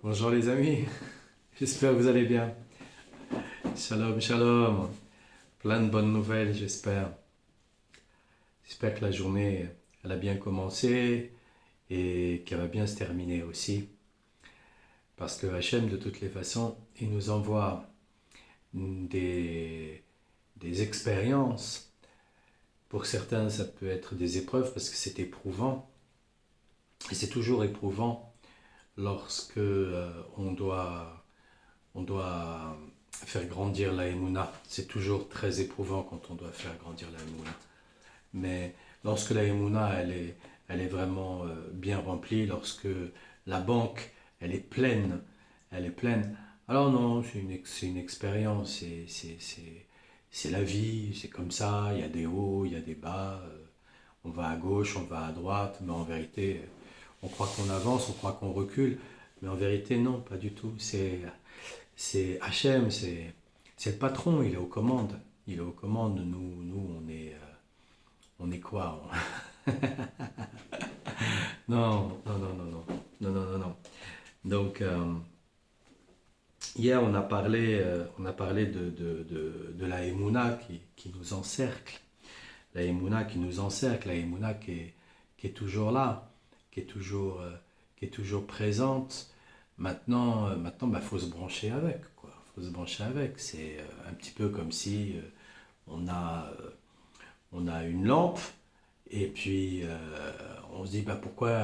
Bonjour les amis, j'espère que vous allez bien. Shalom, shalom. Plein de bonnes nouvelles, j'espère. J'espère que la journée, elle a bien commencé et qu'elle va bien se terminer aussi. Parce que Hachem, de toutes les façons, il nous envoie des, des expériences. Pour certains, ça peut être des épreuves parce que c'est éprouvant. Et c'est toujours éprouvant lorsque on doit faire grandir la Emouna. C'est toujours très éprouvant quand on doit faire grandir la Emouna. Mais lorsque la Emouna, elle est vraiment bien remplie, lorsque la banque, elle est pleine, alors non, c'est une expérience, c'est la vie, c'est comme ça, il y a des hauts, il y a des bas, on va à gauche, on va à droite, mais en vérité, on croit qu'on avance, on croit qu'on recule, mais en vérité, non, pas du tout. C'est Hachem, c'est le patron, il est aux commandes. Il est aux commandes, nous on est quoi? Non, non, non, non, non, non, non, non, non. Donc, hier, on a parlé de la Emouna qui nous encercle. La Emouna qui nous encercle, la Emouna qui est toujours là, qui est toujours, euh, qui est toujours présente. Maintenant, bah, faut se brancher avec, quoi. Faut se brancher avec. C'est un petit peu comme si on a, euh, on a une lampe et puis on se dit bah, pourquoi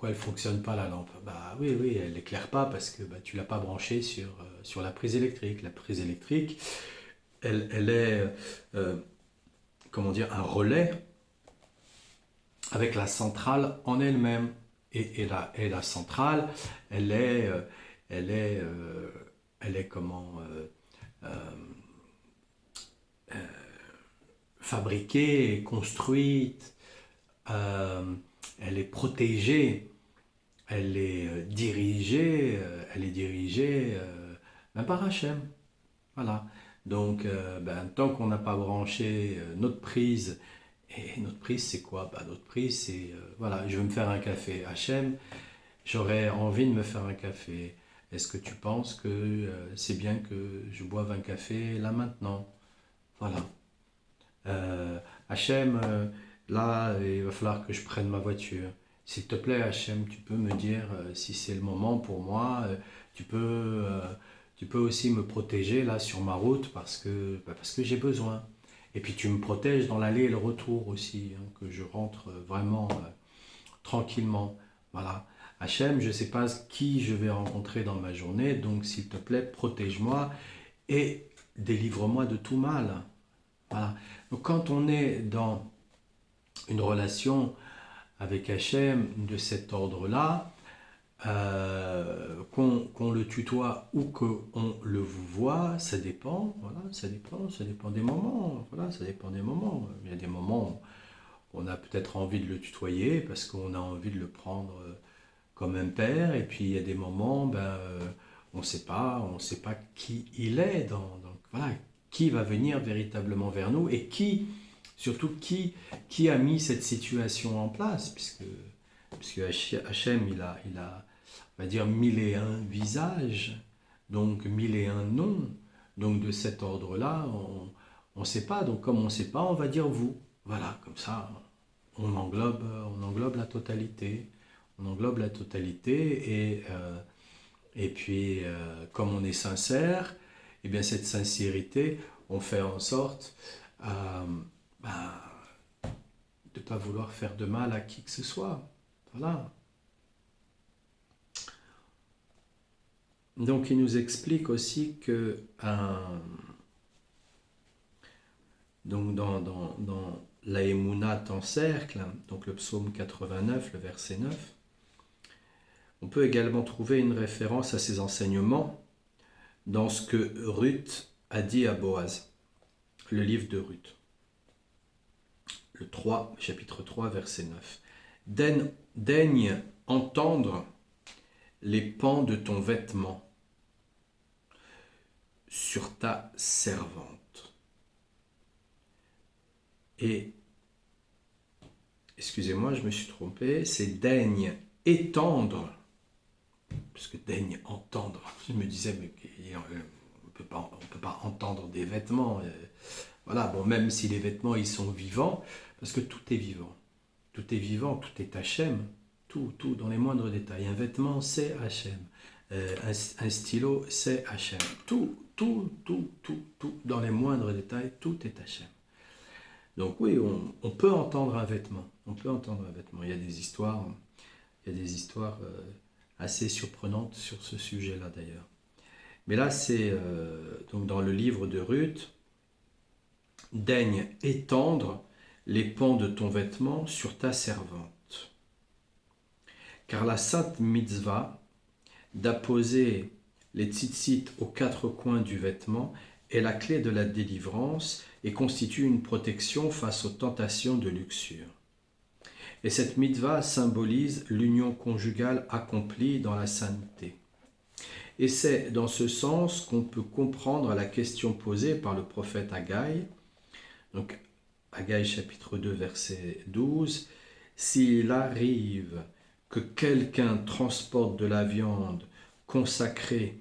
elle fonctionne pas la lampe? Bah oui, oui, elle éclaire pas parce que bah, tu l'as pas branchée sur la prise électrique. La prise électrique, elle est, euh, comment dire, un relais avec la centrale en elle-même. Et la centrale, elle est, euh, elle est, euh, elle est comment fabriquée, construite, euh, elle est protégée, elle est dirigée ben, par Hachem. Voilà. Donc, ben, tant qu'on n'a pas branché notre prise, et notre prise c'est quoi? Ben, notre prise c'est, voilà, je veux me faire un café. Hachem, j'aurais envie de me faire un café. Est-ce que tu penses que c'est bien que je boive un café là maintenant? Voilà. Hachem, là, il va falloir que je prenne ma voiture. S'il te plaît, Hachem, tu peux me dire si c'est le moment pour moi. Tu peux aussi me protéger là sur ma route parce que j'ai besoin. Et puis tu me protèges dans l'aller et le retour aussi, hein, que je rentre vraiment tranquillement. Voilà. Hachem, je ne sais pas qui je vais rencontrer dans ma journée, donc s'il te plaît, protège-moi et délivre-moi de tout mal. Voilà. Donc quand on est dans une relation avec Hachem de cet ordre-là, qu'on le tutoie ou qu'on le voit, ça dépend, voilà, ça dépend des moments, voilà, ça dépend des moments. Il y a des moments où on a peut-être envie de le tutoyer parce qu'on a envie de le prendre comme un père, et puis il y a des moments, ben, on sait pas qui il est, voilà, qui va venir véritablement vers nous et surtout qui a mis cette situation en place, puisque Hachem, on va dire, mille et un visages, donc mille et un noms, donc de cet ordre-là, on ne sait pas, donc comme on ne sait pas, on va dire vous, voilà, comme ça, on englobe la totalité, et puis comme on est sincère, et bien cette sincérité, on fait en sorte euh, ben, de ne pas vouloir faire de mal à qui que ce soit. Voilà. Donc il nous explique aussi que donc dans la Emouna t'encercle, donc le psaume 89, le verset 9, on peut également trouver une référence à ces enseignements dans ce que Ruth a dit à Boaz, le livre de Ruth, chapitre 3, verset 9. Daigne entendre les pans de ton vêtement sur ta servante. Et, excusez-moi, je me suis trompé, c'est daigne étendre puisque daigne entendre. Je me disais, mais on peut pas entendre des vêtements. Voilà, bon, même si les vêtements, ils sont vivants, parce que tout est vivant. Tout est vivant, tout est Hachem. Tout, dans les moindres détails. Un vêtement, c'est Hachem. Un stylo, c'est Hachem. Tout, dans les moindres détails, tout est Hachem. Donc oui, on peut entendre un vêtement. On peut entendre un vêtement. Il y a des histoires assez surprenantes sur ce sujet-là d'ailleurs. Mais là, c'est donc dans le livre de Ruth, daigne étendre les pans de ton vêtement sur ta servante. Car la sainte mitzvah d'apposer les tzitzit aux quatre coins du vêtement est la clé de la délivrance et constitue une protection face aux tentations de luxure. Et cette mitzvah symbolise l'union conjugale accomplie dans la sainteté. Et c'est dans ce sens qu'on peut comprendre la question posée par le prophète Haggai, donc Haggai chapitre 2 verset 12, « S'il arrive que quelqu'un transporte de la viande consacrée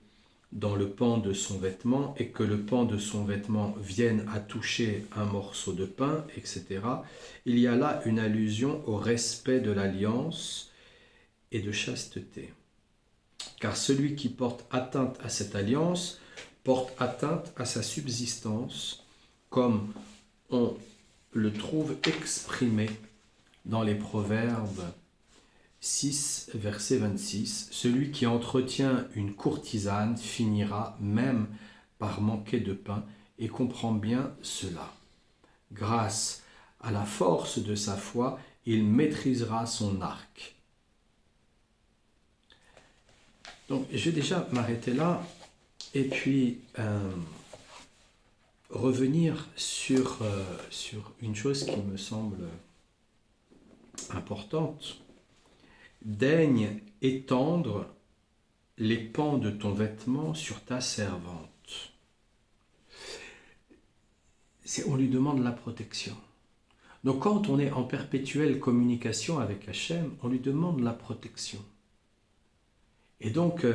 dans le pan de son vêtement et que le pan de son vêtement vienne à toucher un morceau de pain, etc. Il y a là une allusion au respect de l'alliance et de chasteté. Car celui qui porte atteinte à cette alliance porte atteinte à sa subsistance, comme on le trouve exprimé dans les Proverbes 6, verset 26, « Celui qui entretient une courtisane finira même par manquer de pain et comprend bien cela. Grâce à la force de sa foi, il maîtrisera son arc. » Donc, je vais déjà m'arrêter là et puis revenir sur une chose qui me semble importante. Daigne étendre les pans de ton vêtement sur ta servante. On lui demande la protection. Donc quand on est en perpétuelle communication avec Hachem, on lui demande la protection. Et donc,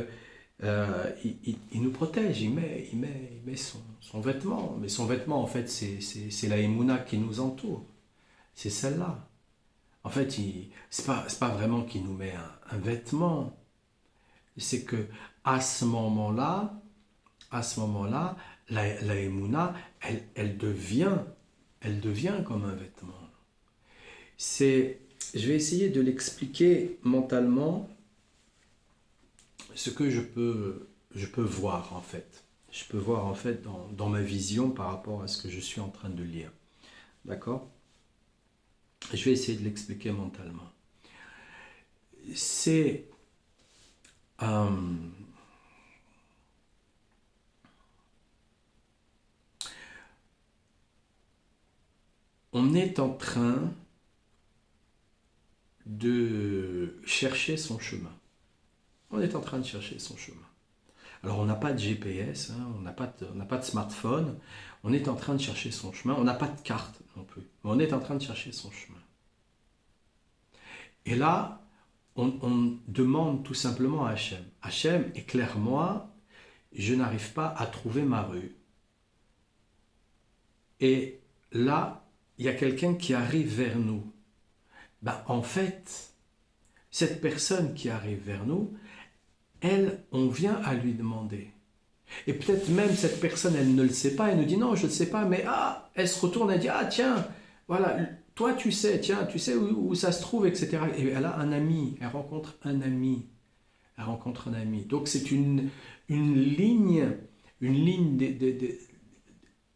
il nous protège, il met son vêtement. Mais son vêtement, en fait, c'est la Emouna qui nous entoure. C'est celle-là. En fait, c'est pas vraiment qu'il nous met un vêtement. C'est que à ce moment-là, la Emouna, elle devient comme un vêtement. Je vais essayer de l'expliquer mentalement, ce que je peux voir en fait. Je peux voir en fait dans ma vision par rapport à ce que je suis en train de lire. D'accord ? Je vais essayer de l'expliquer mentalement. On est en train de chercher son chemin. On est en train de chercher son chemin. Alors on n'a pas de GPS, on n'a pas de smartphone, on est en train de chercher son chemin, on n'a pas de carte non plus, mais on est en train de chercher son chemin. Et là, on demande tout simplement à Hachem, Hachem, éclaire-moi, je n'arrive pas à trouver ma rue. Et là, il y a quelqu'un qui arrive vers nous. En fait, cette personne qui arrive vers nous, elle, on vient à lui demander. Et peut-être même cette personne, elle ne le sait pas, elle nous dit non, je ne sais pas, mais elle se retourne, elle dit tiens, voilà, toi tu sais où ça se trouve, etc. Et elle a un ami, elle rencontre un ami. Donc c'est une ligne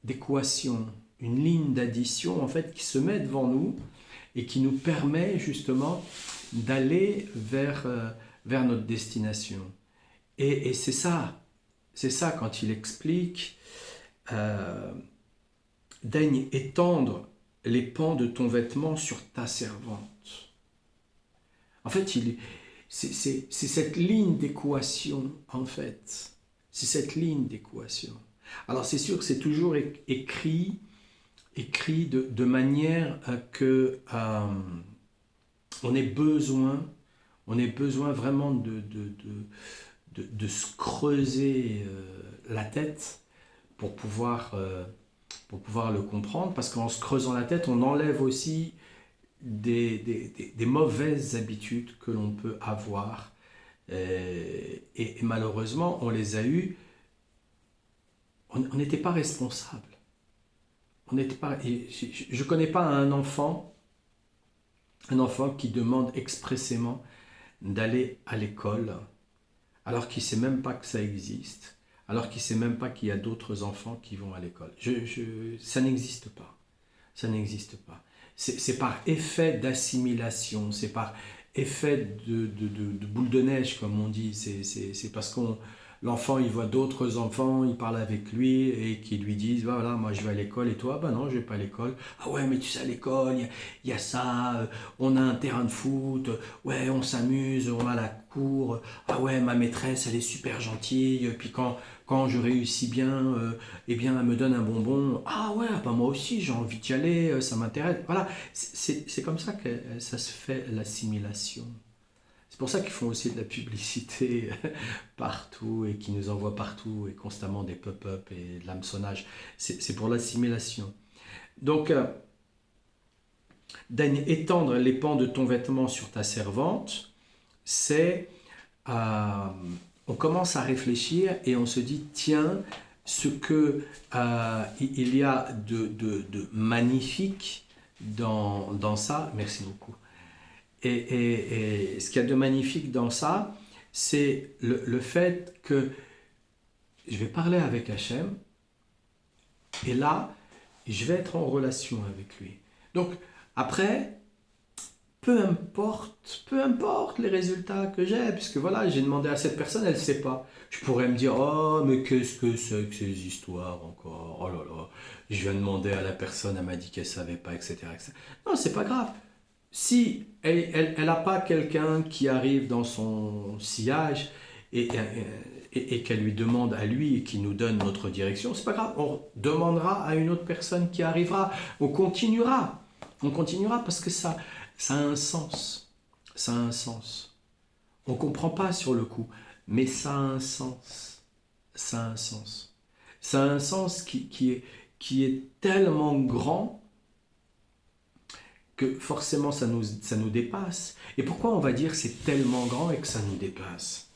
d'équation, une ligne d'addition en fait qui se met devant nous et qui nous permet justement d'aller vers notre destination. Et c'est ça quand il explique daigne étendre les pans de ton vêtement sur ta servante. En fait, c'est cette ligne d'équation, en fait. C'est cette ligne d'équation. Alors c'est sûr que c'est toujours écrit de manière que on ait besoin vraiment de se creuser la tête pour pouvoir le comprendre, parce qu'en se creusant la tête, on enlève aussi des mauvaises habitudes que l'on peut avoir. Et malheureusement, on les a eues, on n'était pas responsable. Je ne connais pas un enfant qui demande expressément d'aller à l'école, alors qu'il ne sait même pas que ça existe, alors qu'il ne sait même pas qu'il y a d'autres enfants qui vont à l'école. Ça n'existe pas. Ça n'existe pas. C'est par effet d'assimilation, c'est par effet de boule de neige, comme on dit. C'est parce qu'on l'enfant, il voit d'autres enfants, il parle avec lui et qui lui disent, bah, voilà, moi je vais à l'école et toi, bah non, je vais pas à l'école. Ah ouais, mais tu sais, à l'école, il y a ça, on a un terrain de foot, ouais, on s'amuse, on a la cour. Ah ouais, ma maîtresse, elle est super gentille. Puis quand je réussis bien, eh bien, elle me donne un bonbon. Ah ouais, bah moi aussi, j'ai envie d'y aller, ça m'intéresse. Voilà, c'est comme ça que ça se fait l'assimilation. C'est pour ça qu'ils font aussi de la publicité partout et qu'ils nous envoient partout et constamment des pop-up et de l'hameçonnage. C'est pour l'assimilation. Donc, étendre les pans de ton vêtement sur ta servante, c'est... on commence à réfléchir et on se dit, tiens, ce que il y a de magnifique dans ça, merci beaucoup. Et ce qu'il y a de magnifique dans ça, c'est le fait que je vais parler avec Hachem, et là, je vais être en relation avec lui. Donc, après, peu importe les résultats que j'ai, puisque voilà, j'ai demandé à cette personne, elle ne sait pas. Je pourrais me dire, oh, mais qu'est-ce que c'est que ces histoires encore? Oh là là, je viens de demander à la personne, elle m'a dit qu'elle ne savait pas, etc., etc. Non, c'est pas grave. Si elle n'a pas quelqu'un qui arrive dans son sillage et qu'elle lui demande à lui et qui nous donne notre direction, c'est pas grave, on demandera à une autre personne qui arrivera, on continuera parce que ça a un sens, ça a un sens. On ne comprend pas sur le coup, mais ça a un sens, ça a un sens. Ça a un sens qui est tellement grand que forcément ça nous dépasse. Et pourquoi on va dire c'est tellement grand et que ça nous dépasse?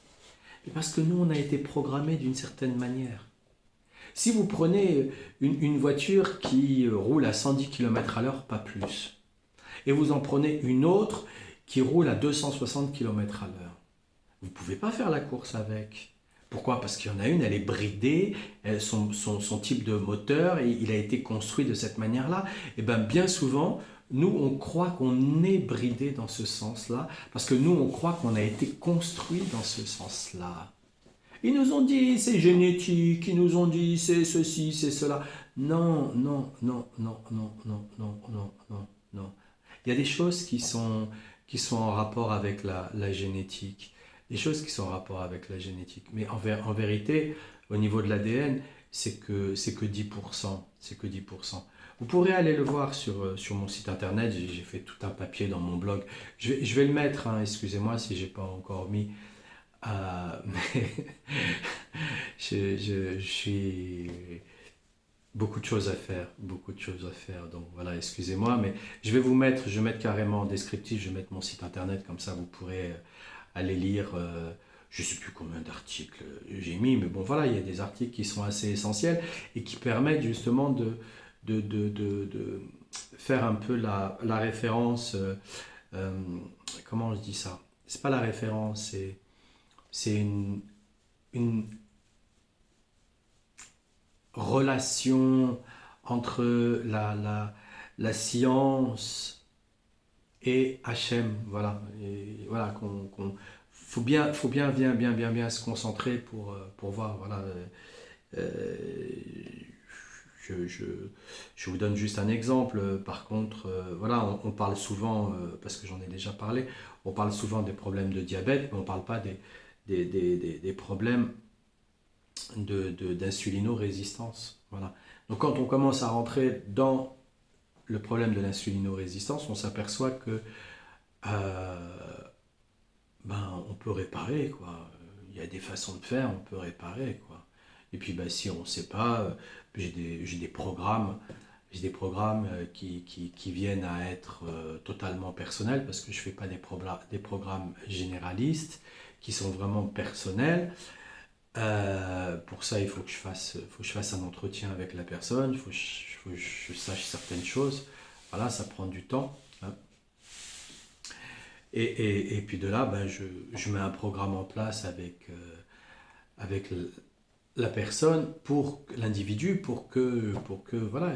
Et parce que nous, on a été programmés d'une certaine manière. Si vous prenez une voiture qui roule à 110 km/h, pas plus, et vous en prenez une autre qui roule à 260 km/h, vous ne pouvez pas faire la course avec. Pourquoi? Parce qu'il y en a une, elle est bridée, son type de moteur, il a été construit de cette manière-là. Et bien souvent, nous, on croit qu'on est bridé dans ce sens-là, parce que nous, on croit qu'on a été construit dans ce sens-là. Ils nous ont dit, c'est génétique, ils nous ont dit, c'est ceci, c'est cela. Non, non, non, non, non, non, non, non, non, non. Il y a des choses qui sont en rapport avec la génétique. Des choses qui sont en rapport avec la génétique. Mais en vérité, au niveau de l'ADN, c'est que 10%. C'est que 10%. Vous pourrez aller le voir sur mon site internet. J'ai fait tout un papier dans mon blog. Je vais le mettre, hein, excusez-moi si je n'ai pas encore mis. Mais je suis... Beaucoup de choses à faire, beaucoup de choses à faire. Donc voilà, excusez-moi, mais je vais mettre carrément en descriptif, je vais mettre mon site internet, comme ça vous pourrez aller lire, je ne sais plus combien d'articles j'ai mis, mais bon voilà, il y a des articles qui sont assez essentiels et qui permettent justement de faire un peu la référence, comment je dis ça? C'est pas la référence, c'est une relation entre la science et Hachem, voilà. Et voilà, faut bien se concentrer pour voir, voilà. Je vous donne juste un exemple. Par contre, voilà, on parle souvent, parce que j'en ai déjà parlé, on parle souvent des problèmes de diabète, mais on ne parle pas des problèmes d'insulinorésistance. Voilà. Donc quand on commence à rentrer dans le problème de l'insulinorésistance, on s'aperçoit que on peut réparer, quoi. Il y a des façons de faire, on peut réparer, quoi. Et puis si on ne sait pas, j'ai des programmes, qui viennent à être totalement personnels parce que je ne fais pas des programmes généralistes qui sont vraiment personnels. Pour ça, il faut que je fasse un entretien avec la personne, faut que je sache certaines choses. Voilà, ça prend du temps, hein. Et puis de là, je mets un programme en place avec la personne, pour l'individu, pour que voilà,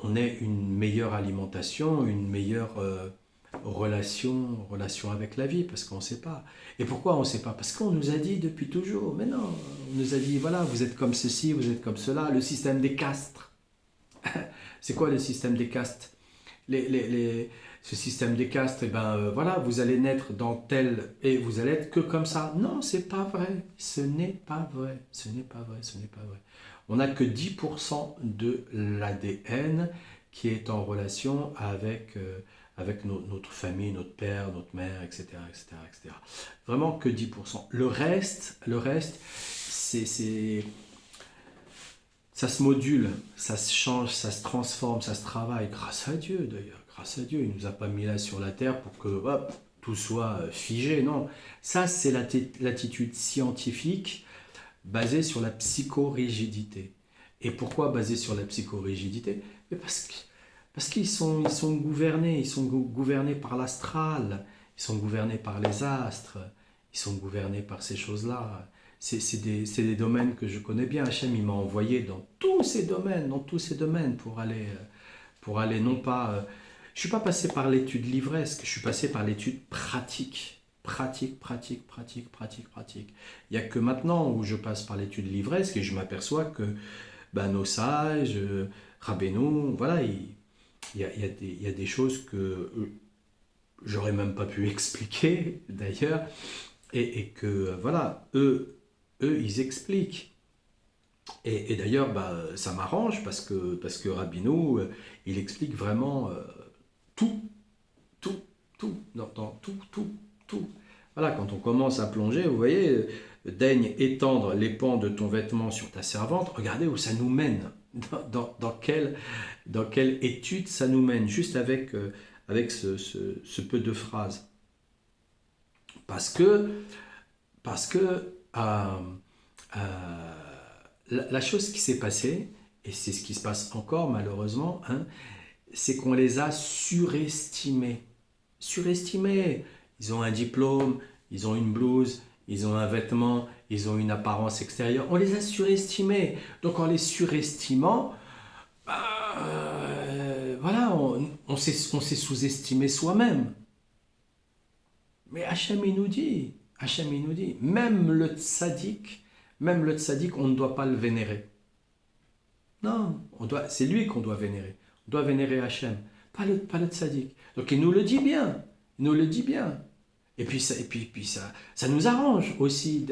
on ait une meilleure alimentation, une meilleure relation avec la vie, parce qu'on ne sait pas. Et pourquoi on ne sait pas? Parce qu'on nous a dit depuis toujours, mais non, on nous a dit, voilà, vous êtes comme ceci, vous êtes comme cela, le système des castes. C'est quoi le système des castes? Ce système des castes, voilà, vous allez naître dans tel, et vous allez être que comme ça. Non, c'est pas vrai. Ce n'est pas vrai. Ce n'est pas vrai. Ce n'est pas vrai. On n'a que 10% de l'ADN qui est en relation avec notre famille, notre père, notre mère, etc., etc., etc. Vraiment que 10%. Le reste, ça se module, ça se change, ça se transforme, ça se travaille. Grâce à Dieu, d'ailleurs. Grâce à Dieu, il ne nous a pas mis là sur la terre pour que hop, tout soit figé. Non, ça, c'est l'attitude scientifique basée sur la psychorigidité. Et pourquoi basée sur la psychorigidité? Parce qu'ils sont gouvernés. Ils sont gouvernés par l'astral. Ils sont gouvernés par les astres. Ils sont gouvernés par ces choses-là. C'est des domaines que je connais bien. Hachem, il m'a envoyé dans tous ces domaines pour aller non pas... je ne suis pas passé par l'étude livresque, je suis passé par l'étude pratique. Pratique. Il n'y a que maintenant où je passe par l'étude livresque et je m'aperçois que nos sages, Rabbeinu, voilà, il y a des choses que j'aurais même pas pu expliquer d'ailleurs, et que voilà, eux, ils expliquent. Et d'ailleurs, ça m'arrange parce que Rabbeinu, il explique vraiment tout, dans tout. Voilà, quand on commence à plonger, vous voyez, daigne étendre les pans de ton vêtement sur ta servante, regardez où ça nous mène, dans quelle étude ça nous mène, juste avec ce peu de phrases. Parce que la chose qui s'est passée, et c'est ce qui se passe encore malheureusement, hein, c'est qu'on les a surestimés. Ils ont un diplôme, ils ont une blouse, ils ont un vêtement, ils ont une apparence extérieure. On les a surestimés. Donc en les surestimant, voilà, on s'est sous-estimé soi-même. Mais Hachem il nous dit, même le tzaddik, on ne doit pas le vénérer. Non, c'est lui qu'on doit vénérer. On doit vénérer Hachem, pas le tzaddik. Donc il nous le dit bien. Et puis ça nous arrange aussi.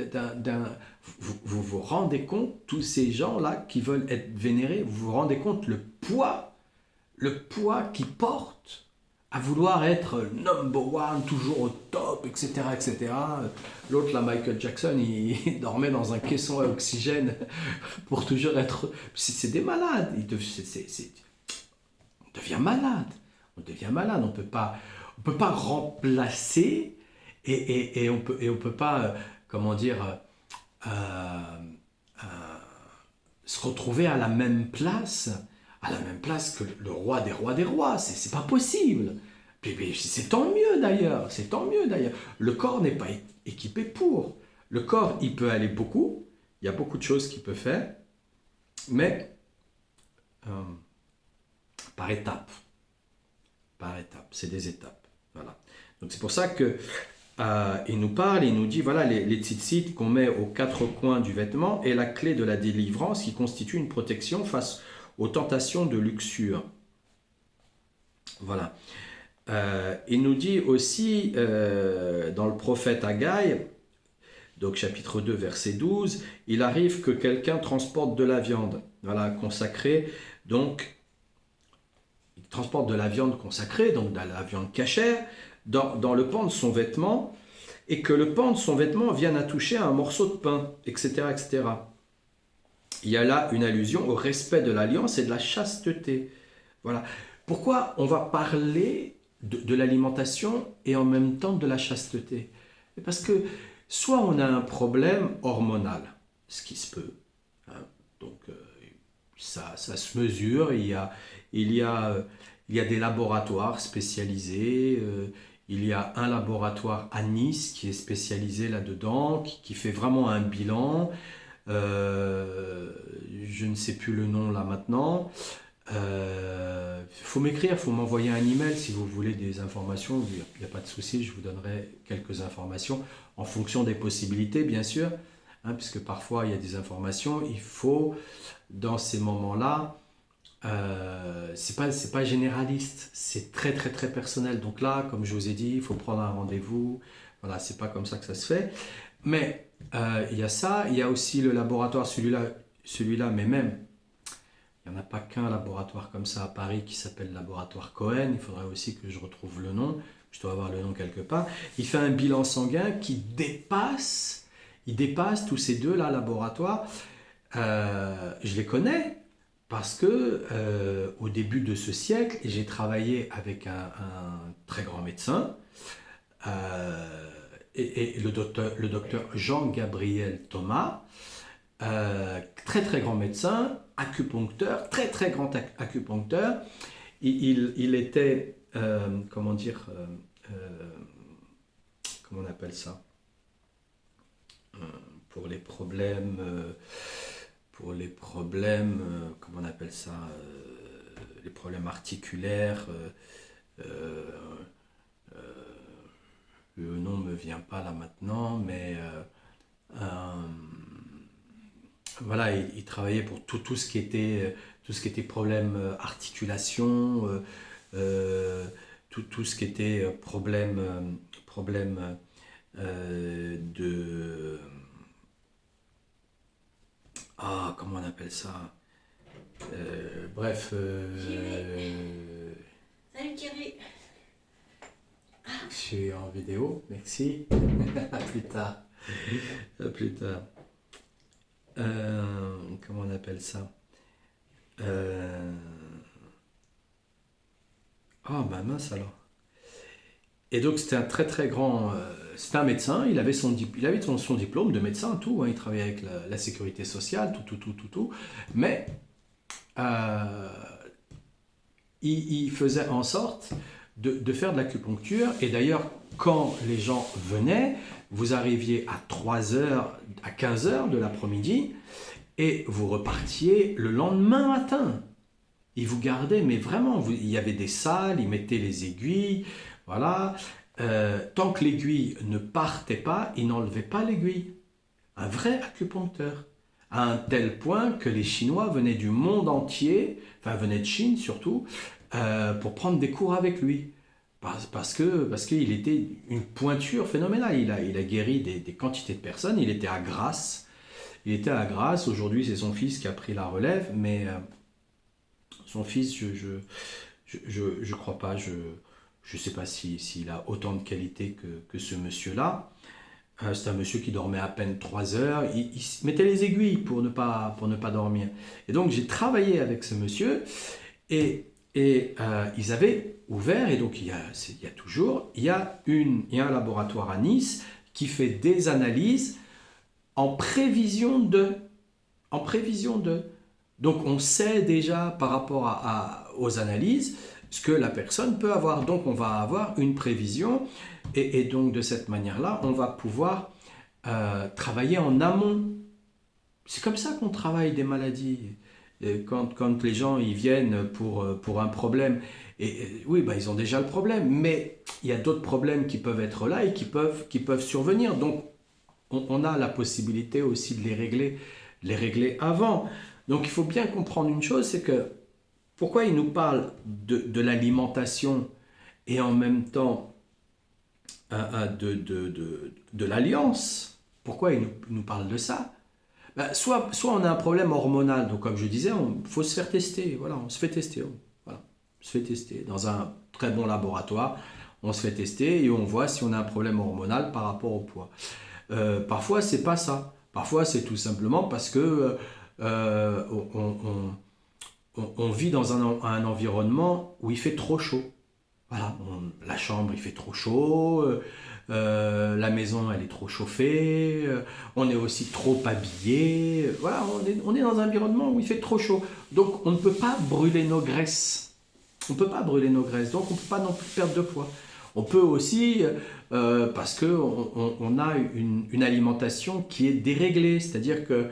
Vous vous rendez compte, tous ces gens-là qui veulent être vénérés, vous vous rendez compte le poids qu'ils portent à vouloir être number one, toujours au top, etc., etc. L'autre, là, Michael Jackson, il dormait dans un caisson à oxygène pour toujours être... C'est des malades. On devient malade. On ne peut pas remplacer et on peut pas, se retrouver à la même place que le roi des rois. C'est pas possible. Puis c'est tant mieux d'ailleurs. Le corps n'est pas équipé pour. Le corps, il peut aller beaucoup. Il y a beaucoup de choses qu'il peut faire, mais par étapes. C'est des étapes. Voilà. Donc c'est pour ça que il nous parle, il nous dit, voilà, les tzitzit qu'on met aux quatre coins du vêtement est la clé de la délivrance qui constitue une protection face aux tentations de luxure. Voilà. Il nous dit aussi dans le prophète Haggai, donc chapitre 2, verset 12, il arrive que quelqu'un transporte de la viande, voilà, consacrée, donc il transporte de la viande consacrée, donc de la viande cachère, dans le pan de son vêtement, et que le pan de son vêtement vienne à toucher à un morceau de pain, etc., etc. Il y a là une allusion au respect de l'alliance et de la chasteté. Voilà. Pourquoi on va parler de l'alimentation et en même temps de la chasteté? Parce que soit on a un problème hormonal, ce qui se peut, hein, donc ça se mesure, il y a, il y a des laboratoires spécialisés, il y a un laboratoire à Nice qui est spécialisé là-dedans, qui fait vraiment un bilan. Je ne sais plus le nom là maintenant. Faut m'écrire, faut m'envoyer un email si vous voulez des informations. Il n'y a pas de souci, je vous donnerai quelques informations en fonction des possibilités, bien sûr, hein, puisque parfois il y a des informations. Il faut, dans ces moments-là, c'est pas généraliste, c'est très très très personnel. Donc là, comme je vous ai dit, il faut prendre un rendez-vous. Voilà, c'est pas comme ça que ça se fait. Mais il y a ça, il y a aussi le laboratoire, celui-là, mais même. Il n'y en a pas qu'un laboratoire comme ça à Paris qui s'appelle Laboratoire Cohen. Il faudrait aussi que je retrouve le nom. Je dois avoir le nom quelque part. Il fait un bilan sanguin qui dépasse, il dépasse tous ces deux-là laboratoires. Je les connais parce que au début de ce siècle, j'ai travaillé avec un très grand médecin et le docteur Jean-Gabriel Thomas. Très très grand médecin, acupuncteur, très très grand acupuncteur. Il était, comment dire, comment on appelle ça, pour les problèmes, comment on appelle ça, les problèmes articulaires. Le nom me vient pas là maintenant, mais voilà, il travaillait pour tout ce qui était problème articulation, tout ce qui était problème de... Ah, comment on appelle ça? Bref... Salut Thierry. Je suis en vidéo, merci. À plus tard. À plus tard. Comment on appelle ça? Ah, bah mince alors. Et donc c'était un très très grand... c'était un médecin, il avait son diplôme de médecin, tout, hein, il travaillait avec la sécurité sociale, tout. Mais il faisait en sorte de faire de l'acupuncture. Et d'ailleurs, quand les gens venaient, vous arriviez à 3h, à 15h de l'après-midi, et vous repartiez le lendemain matin. Ils vous gardaient, mais vraiment, il y avait des salles, ils mettaient les aiguilles, voilà. Tant que l'aiguille ne partait pas, ils n'enlevaient pas l'aiguille. Un vrai acupuncteur. À un tel point que les Chinois venaient du monde entier, enfin venaient de Chine surtout, pour prendre des cours avec lui. Parce qu'il était une pointure phénoménale. Il a guéri des quantités de personnes. Il était à Grasse. Aujourd'hui, c'est son fils qui a pris la relève. Mais son fils, je crois pas. Je sais pas s'il a autant de qualité que ce monsieur-là. C'est un monsieur qui dormait à peine 3 heures. Il se mettait les aiguilles pour ne pas dormir. Et donc, j'ai travaillé avec ce monsieur. Et ils avaient ouvert, et donc il y a un laboratoire à Nice qui fait des analyses en prévision de. Donc on sait déjà par rapport aux analyses ce que la personne peut avoir. Donc on va avoir une prévision, et donc de cette manière-là, on va pouvoir travailler en amont. C'est comme ça qu'on travaille des maladies. Quand les gens ils viennent pour un problème, oui, bah, ils ont déjà le problème, mais il y a d'autres problèmes qui peuvent être là et qui peuvent survenir. Donc, on a la possibilité aussi de les régler avant. Donc, il faut bien comprendre une chose, c'est que pourquoi il nous parle de l'alimentation et en même temps de l'alliance. Pourquoi il nous parle de ça? Ben, soit on a un problème hormonal, donc comme je disais, il faut se faire tester. Voilà, on se fait tester. Voilà, on se fait tester dans un très bon laboratoire. on se fait tester et on voit si on a un problème hormonal par rapport au poids. Parfois, c'est pas ça. Parfois, c'est tout simplement parce que on vit dans un environnement où il fait trop chaud. Voilà, la chambre, il fait trop chaud, la maison, elle est trop chauffée, on est aussi trop habillé. Voilà, on est dans un environnement où il fait trop chaud. Donc, on ne peut pas brûler nos graisses. On ne peut pas brûler nos graisses, donc on ne peut pas non plus perdre de poids. On peut aussi, parce qu'on a une alimentation qui est déréglée, c'est-à-dire que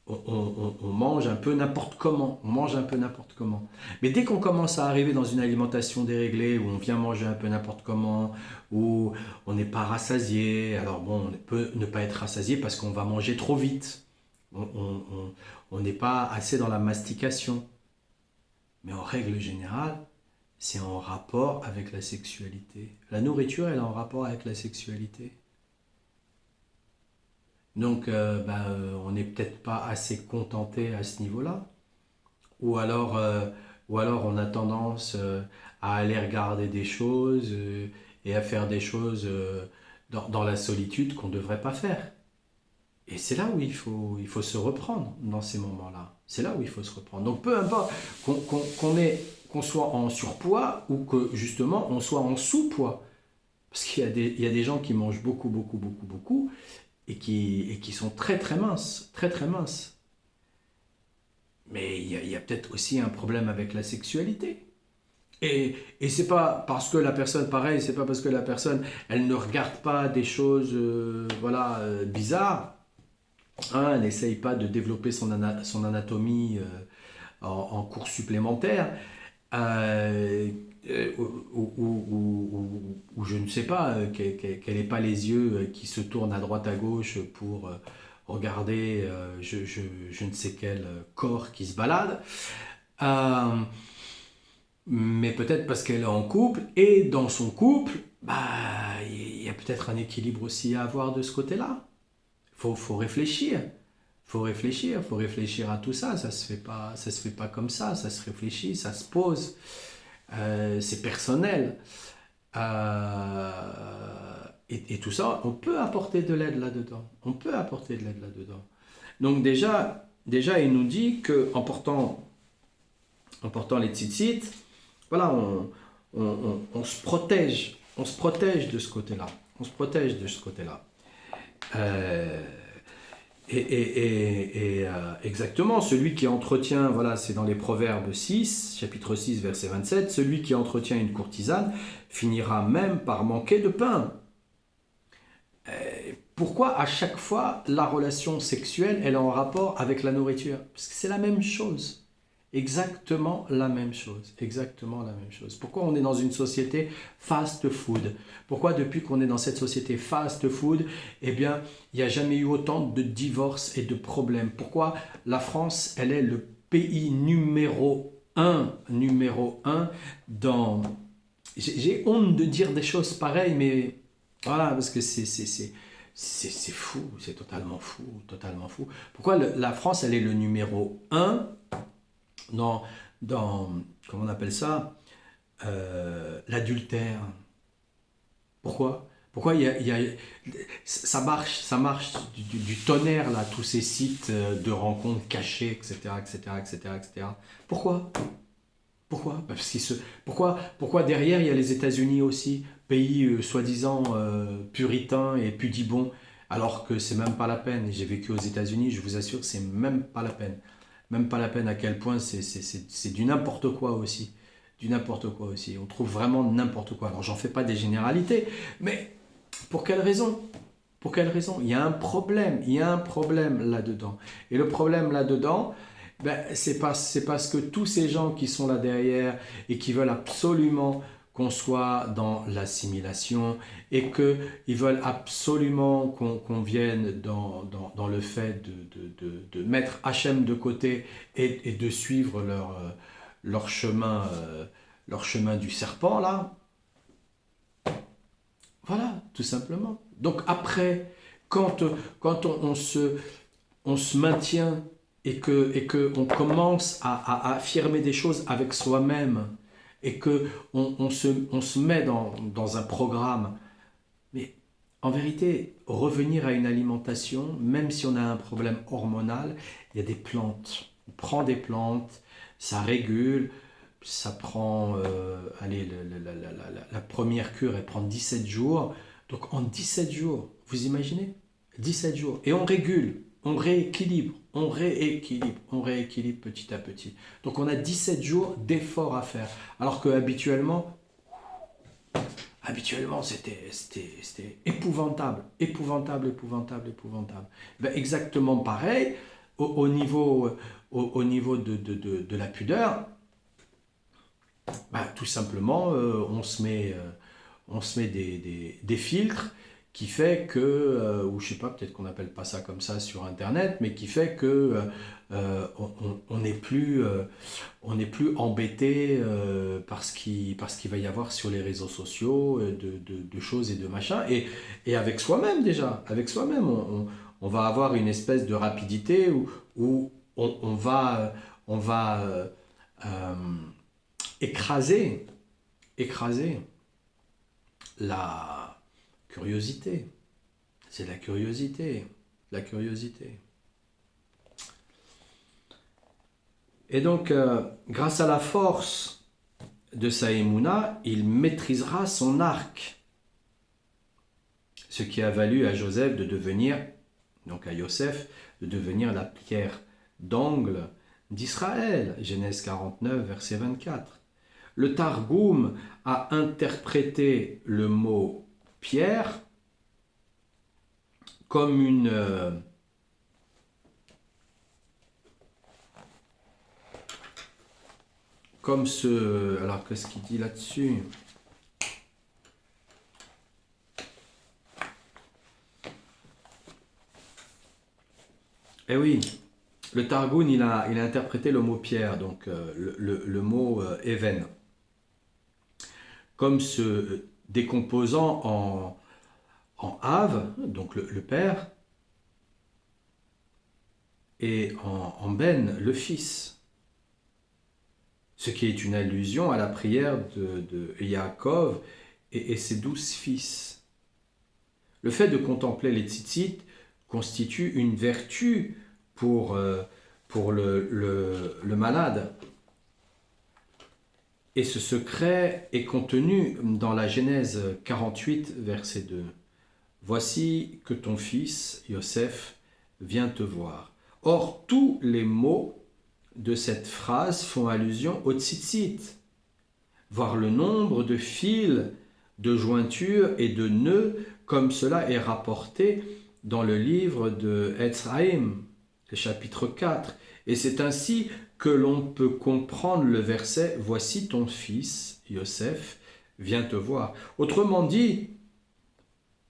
on mange un peu n'importe comment, on mange un peu n'importe comment. Mais dès qu'on commence à arriver dans une alimentation déréglée, où on vient manger un peu n'importe comment, où on n'est pas rassasié, alors bon, on peut ne pas être rassasié parce qu'on va manger trop vite, on n'est pas assez dans la mastication. Mais en règle générale, c'est en rapport avec la sexualité. La nourriture, elle est en rapport avec la sexualité. Donc, on n'est peut-être pas assez contenté à ce niveau-là. Ou alors, on a tendance à aller regarder des choses et à faire des choses dans la solitude qu'on ne devrait pas faire. Et c'est là où il faut se reprendre dans ces moments-là. C'est là où il faut se reprendre. Donc, peu importe qu'on soit en surpoids ou que justement on soit en sous-poids. Parce qu'il y a des gens qui mangent beaucoup, beaucoup, beaucoup, beaucoup et qui sont très, très minces. Très, très minces. Mais il y a peut-être aussi un problème avec la sexualité. Et c'est pas parce que la personne, pareil, c'est pas parce que la personne, elle ne regarde pas des choses bizarres. Elle n'essaye pas de développer son anatomie en cours supplémentaire, ou je ne sais pas, qu'elle n'ait pas les yeux qui se tournent à droite à gauche pour regarder je ne sais quel corps qui se balade. Euh, mais peut-être parce qu'elle est en couple, et dans son couple, il y a peut-être un équilibre aussi à avoir de ce côté-là. Faut réfléchir. Faut réfléchir à tout ça. Ça se fait pas comme ça se réfléchit, ça se pose. C'est personnel. Et tout ça, on peut apporter de l'aide là-dedans. On peut apporter de l'aide là-dedans. Donc déjà, il nous dit que en portant les tzitzit, voilà, on se protège. On se protège de ce côté-là. On se protège de ce côté-là. Exactement, celui qui entretient, voilà, c'est dans les Proverbes 6, chapitre 6, verset 27, celui qui entretient une courtisane finira même par manquer de pain. Pourquoi à chaque fois la relation sexuelle elle est en rapport avec la nourriture? Parce que c'est la même chose. Exactement la même chose. Exactement la même chose. Pourquoi on est dans une société fast food? Pourquoi depuis qu'on est dans cette société fast food, eh bien, il n'y a jamais eu autant de divorces et de problèmes? Pourquoi la France, elle est le pays numéro un dans... J'ai honte de dire des choses pareilles, mais voilà, parce que c'est fou, c'est totalement fou, totalement fou. Pourquoi la France, elle est le numéro un dans comment on appelle ça, l'adultère? Pourquoi ça marche du tonnerre là, tous ces sites de rencontres cachées, etc., etc., etc., etc. Pourquoi? Pourquoi derrière il y a les États-Unis aussi, pays soi-disant puritain et pudibond, alors que c'est même pas la peine. J'ai vécu aux États-Unis, je vous assure, c'est même pas la peine. Même pas la peine, à quel point c'est du n'importe quoi aussi. Du n'importe quoi aussi. On trouve vraiment n'importe quoi. Alors j'en fais pas des généralités, mais pour quelle raison? Pour quelle raison? Il y a un problème là-dedans. Et le problème là-dedans, c'est parce que tous ces gens qui sont là derrière et qui veulent absolument qu'on soit dans l'assimilation et qu'ils veulent absolument qu'on vienne dans le fait de mettre Hachem de côté et de suivre leur chemin du serpent là. Voilà, tout simplement. Donc après, quand on se maintient et que on commence à affirmer des choses avec soi-même et on se met dans un programme. Mais en vérité, revenir à une alimentation, même si on a un problème hormonal, il y a des plantes. On prend des plantes, ça régule, ça prend, allez, la première cure, elle prend 17 jours. Donc en 17 jours, vous imaginez? 17 jours. Et on régule, on rééquilibre, on rééquilibre, on rééquilibre petit à petit. Donc on a 17 jours d'efforts à faire. Alors que habituellement c'était épouvantable, épouvantable, épouvantable, épouvantable. Ben, exactement pareil, au niveau, au niveau de la pudeur, ben, tout simplement, on se met des filtres qui fait que, ou je sais pas, peut-être qu'on n'appelle pas ça comme ça sur Internet, mais qui fait que on n'est plus embêté parce qu'il va y avoir sur les réseaux sociaux de choses et de machins. Et avec soi-même déjà, avec soi-même, on va avoir une espèce de rapidité où on va euh, écraser la curiosité. C'est la curiosité. La curiosité. Et donc, grâce à la force de sa émouna, il maîtrisera son arc. Ce qui a valu à Joseph de devenir, donc à Yosef, de devenir la pierre d'angle d'Israël. Genèse 49, verset 24. Le Targum a interprété le mot pierre comme alors qu'est-ce qu'il dit là-dessus? Eh oui, le Targum il a interprété le mot pierre, donc le mot even, comme se décomposant en Av, donc le père, et en Ben, le fils. Ce qui est une allusion à la prière de Yaakov et ses 12 fils. Le fait de contempler les tzitzit constitue une vertu pour le malade. Et ce secret est contenu dans la Genèse 48, verset 2. Voici que ton fils, Yosef, vient te voir. Or, tous les mots de cette phrase font allusion au tzitzit, voir le nombre de fils, de jointures et de nœuds, comme cela est rapporté dans le livre de Etzraïm, le chapitre 4. Et c'est ainsi que l'on peut comprendre le verset « Voici ton fils, Yosef, vient te voir ». Autrement dit,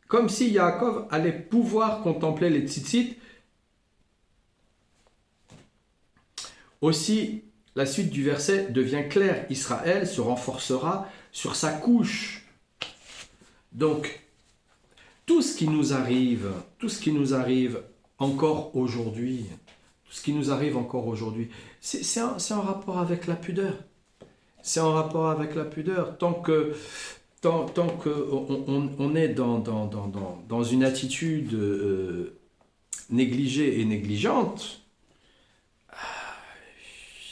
comme si Yaakov allait pouvoir contempler les tzitzit. Aussi, la suite du verset devient claire. Israël se renforcera sur sa couche. Donc, tout ce qui nous arrive encore aujourd'hui, c'est en rapport avec la pudeur. C'est en rapport avec la pudeur. Tant que on est dans une attitude négligée et négligente,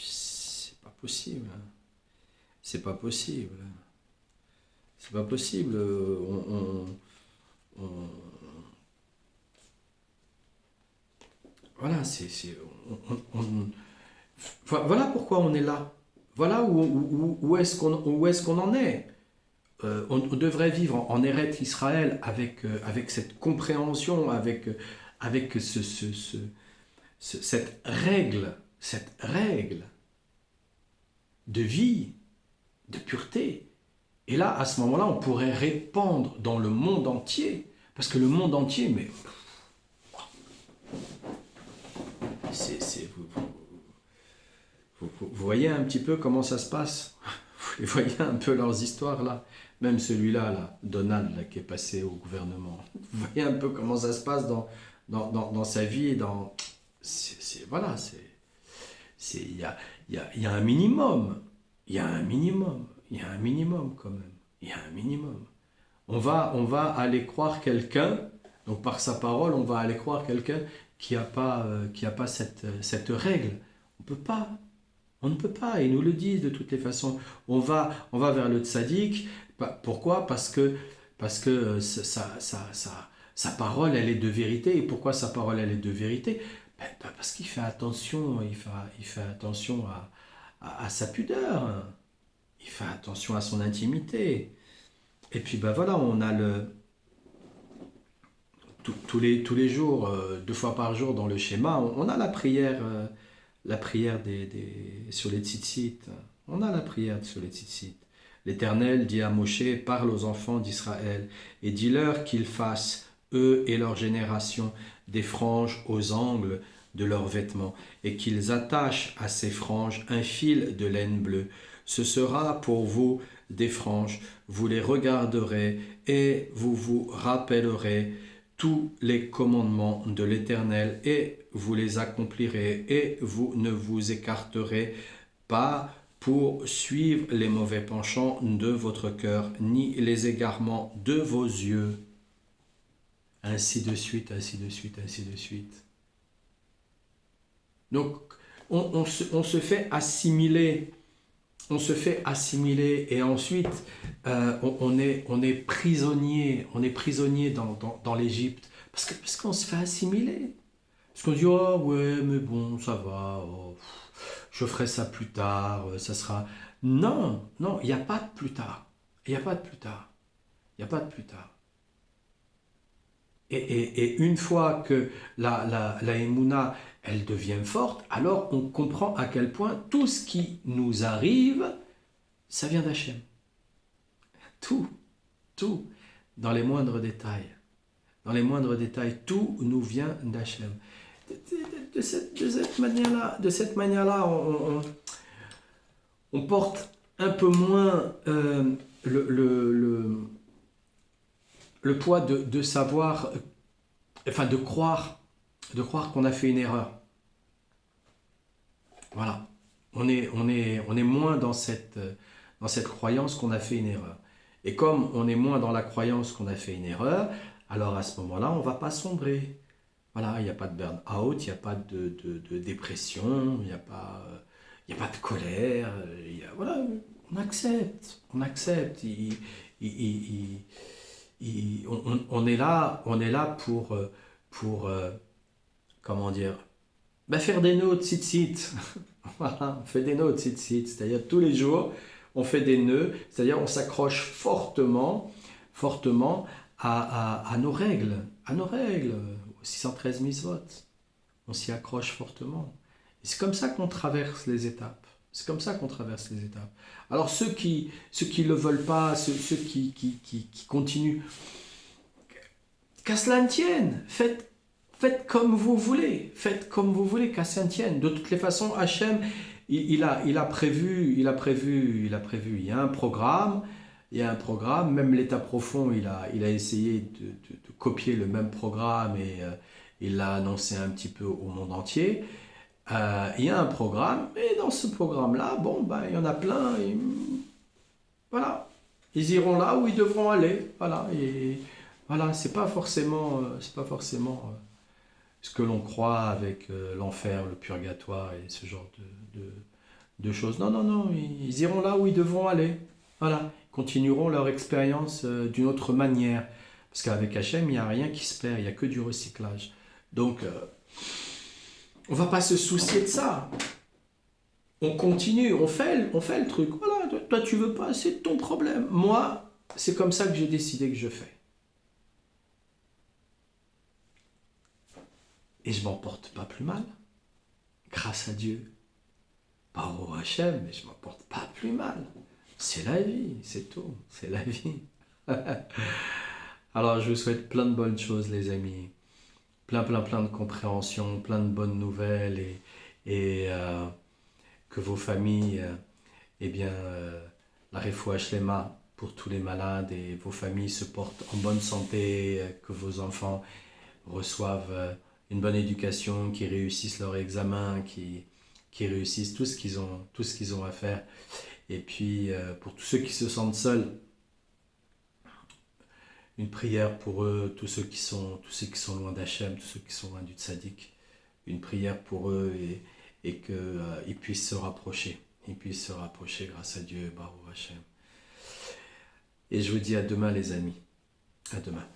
c'est pas possible. C'est pas possible. C'est pas possible. Voilà, voilà pourquoi on est là. Voilà où est-ce qu'on en est. On devrait vivre en Eretz Israël avec cette compréhension, avec cette règle de vie, de pureté. Et là, à ce moment-là, on pourrait répandre dans le monde entier. Parce que le monde entier, mais... Vous voyez un petit peu comment ça se passe? Vous voyez un peu leurs histoires là? Même celui-là, là, Donald, là, qui est passé au gouvernement. Vous voyez un peu comment ça se passe dans sa vie. Il y a un minimum. Il y a un minimum. il y a un minimum quand même. Il y a un minimum. On va aller croire quelqu'un, donc par sa parole, on va aller croire quelqu'un qui a pas cette règle. On peut pas. On ne peut pas, ils nous le disent de toutes les façons. On va vers le tzaddik. Pourquoi? Parce que sa parole, elle est de vérité. Et pourquoi sa parole, elle est de vérité? Parce qu'il fait attention, il fait attention à sa pudeur. Il fait attention à son intimité. Et puis voilà, on a tous les jours, 2 fois par jour dans le schéma, on a la prière sur les tzitzit. On a la prière sur les tzitzit. L'Éternel dit à Moshe, parle aux enfants d'Israël et dis-leur qu'ils fassent, eux et leur génération, des franges aux angles de leurs vêtements et qu'ils attachent à ces franges un fil de laine bleue. Ce sera pour vous des franges, vous les regarderez et vous vous rappellerez tous les commandements de l'Éternel et vous les accomplirez et vous ne vous écarterez pas pour suivre les mauvais penchants de votre cœur ni les égarements de vos yeux. Ainsi de suite, ainsi de suite, ainsi de suite. Donc, on se fait assimiler. On se fait assimiler et ensuite on est prisonnier, dans l'Égypte parce qu'on se fait assimiler. Parce qu'on dit oh ouais mais bon ça va, oh, je ferai ça plus tard, ça sera. Non, il n'y a pas de plus tard. Il n'y a pas de plus tard. Il n'y a pas de plus tard. Et une fois que la Emouna, elle devient forte, alors on comprend à quel point tout ce qui nous arrive, ça vient d'Hachem. Tout, dans les moindres détails. Dans les moindres détails, tout nous vient d'Hachem. De cette manière-là, on porte un peu moins le poids de savoir, enfin de croire qu'on a fait une erreur. Voilà. On est moins dans cette croyance qu'on a fait une erreur. Et comme on est moins dans la croyance qu'on a fait une erreur, alors à ce moment-là, on ne va pas sombrer. Voilà, il n'y a pas de burn-out, il n'y a pas de dépression, il n'y a pas de colère. Voilà, on accepte. On est là pour comment dire, faire des nœuds tzitzit. Voilà, on fait des nœuds tzitzit, c'est-à-dire tous les jours, on fait des nœuds, c'est-à-dire on s'accroche fortement à nos règles, aux 613 mitzvot. On s'y accroche fortement. Et c'est comme ça qu'on traverse les étapes. Alors ceux qui ne le veulent pas, ceux qui continuent, qu'à cela ne tienne, faites comme vous voulez, qu'à cela ne tienne. De toutes les façons, Hachem, il a prévu, il y a un programme, même l'État profond, il a essayé de copier le même programme et il l'a annoncé un petit peu au monde entier. Il y a un programme, et dans ce programme-là, il y en a plein, et, voilà, ils iront là où ils devront aller, voilà, et voilà, c'est pas forcément ce que l'on croit avec l'enfer, le purgatoire et ce genre de choses. Non, ils iront là où ils devront aller, voilà, ils continueront leur expérience d'une autre manière, parce qu'avec Hachem, il n'y a rien qui se perd, il n'y a que du recyclage. Donc, on ne va pas se soucier de ça. On continue, on fait le truc. Voilà, toi tu veux pas, c'est ton problème. Moi, c'est comme ça que j'ai décidé que je fais. Et je m'en porte pas plus mal. Grâce à Dieu. Pas au Hachem, mais je m'en porte pas plus mal. C'est la vie, c'est tout. C'est la vie. Alors, je vous souhaite plein de bonnes choses, les amis. Plein de compréhension, plein de bonnes nouvelles et que vos familles, la refoua shlema pour tous les malades et vos familles se portent en bonne santé, que vos enfants reçoivent une bonne éducation, qu'ils réussissent leur examen, qu'ils réussissent tout ce qu'ils ont à faire Et puis, pour tous ceux qui se sentent seuls, une prière pour eux, tous ceux qui sont loin d'Hachem, tous ceux qui sont loin du tzaddik, une prière pour eux et qu'ils puissent se rapprocher. Ils puissent se rapprocher grâce à Dieu, Baruch Hachem. Et je vous dis à demain les amis. À demain.